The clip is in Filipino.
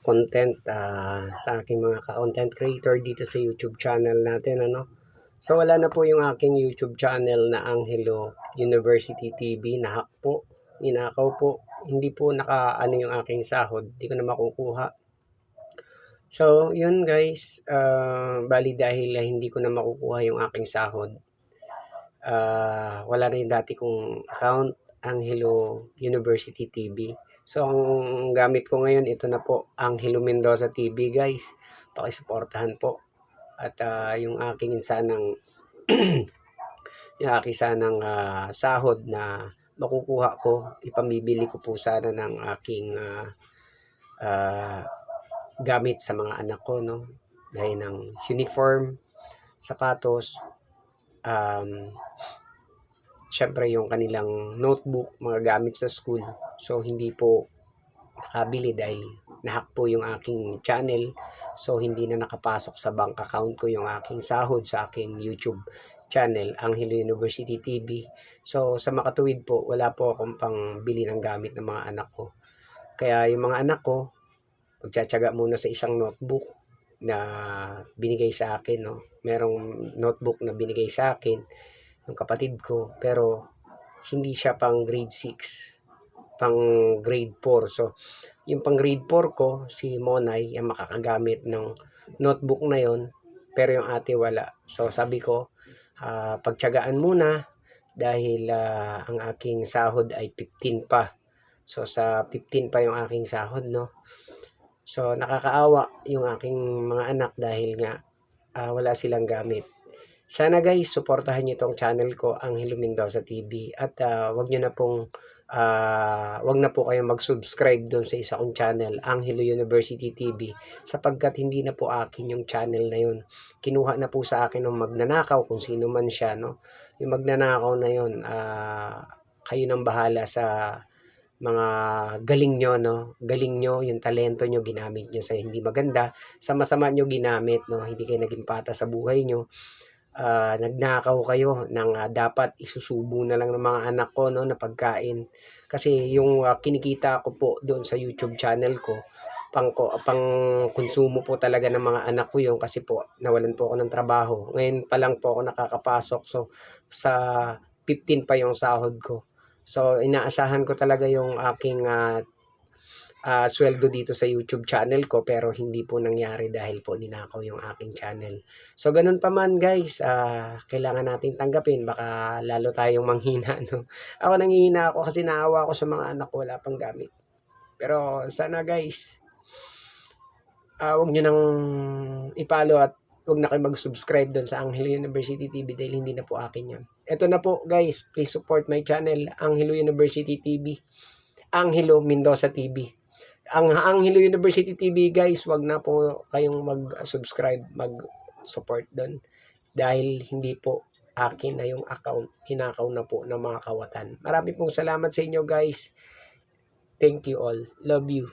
content sa aking mga ka-content creator dito sa YouTube channel natin, ano. So wala na po yung aking YouTube channel na Angelo University TV, nahack po, ninakaw po, hindi po naka-ano yung aking sahod, hindi ko na makukuha. So yun guys, bali dahil hindi ko na makukuha yung aking sahod, wala na yung dati kong account, Angelo University TV. So, ang gamit ko ngayon, ito na po, Angelo Mendoza TV guys. Pakisuportahan po. At yung aking sanang, yung aking sanang sahod na makukuha ko, ipamibili ko po sana ng aking ah, gamit sa mga anak ko, no? Gaya ng uniform, sapatos, syempre yung kanilang notebook, mga gamit sa school. So hindi po nakabili dahil nahack po yung aking channel. So hindi na nakapasok sa bank account ko yung aking sahod sa aking YouTube channel, Angelo University TV. So sa makatuwid po, wala po akong pang bili ng gamit ng mga anak ko. Kaya yung mga anak ko, magtsatsaga muna sa isang notebook na binigay sa akin, no? Merong notebook na binigay sa akin yung kapatid ko, pero hindi siya pang grade 6, pang grade 4. So yung pang grade 4 ko, si Monay, ang makakagamit ng notebook na yon, pero yung ate wala. So sabi ko, pagtyagaan muna dahil ang aking sahod ay 15 pa. So sa 15 pa yung aking sahod, no? So nakakaawa yung aking mga anak dahil nga wala silang gamit. Sana guys, suportahan niyo itong channel ko, Angelo Mendoza TV. At wag niyo na pong, wag na po kayong mag-subscribe doon sa isa kong channel, Angelo University TV. Sapagkat hindi na po akin yung channel na yun. Kinuha na po sa akin ng magnanakaw, kung sino man siya, no? Yung magnanakaw na yun, kayo nang bahala sa mga galing nyo, no? Galing nyo, yung talento nyo, ginamit nyo sa hindi maganda. Sa masama nyo ginamit, no? Hindi kayo naging pata sa buhay nyo. Nagnakaw kayo ng dapat isusubo na lang ng mga anak ko, no, na pagkain. Kasi yung kinikita ko po doon sa YouTube channel ko, pang konsumo po talaga ng mga anak ko yun, kasi po nawalan po ako ng trabaho. Ngayon pa lang po ako nakakapasok. So sa 15 pa yung sahod ko. So inaasahan ko talaga yung aking sweldo dito sa YouTube channel ko, pero hindi po nangyari dahil po ninakaw yung aking channel. So ganun pa man guys, kailangan nating tanggapin, baka lalo tayong manghina, no? Ako nanghihina ako kasi naawa ako sa mga anak ko, wala pang gamit. Pero sana guys, wag nyo nang ipalo at wag na kayo mag-subscribe doon sa Angelo University TV dahil hindi na po akin yan. Ito na po guys, please support my channel, Angelo University TV, Angelo Mendoza TV. Ang Angelo University TV guys, wag na po kayong mag-subscribe, mag-support doon dahil hindi po akin na yung account, hinakaw na po ng mga kawatan. Marami pong salamat sa inyo guys. Thank you all. Love you.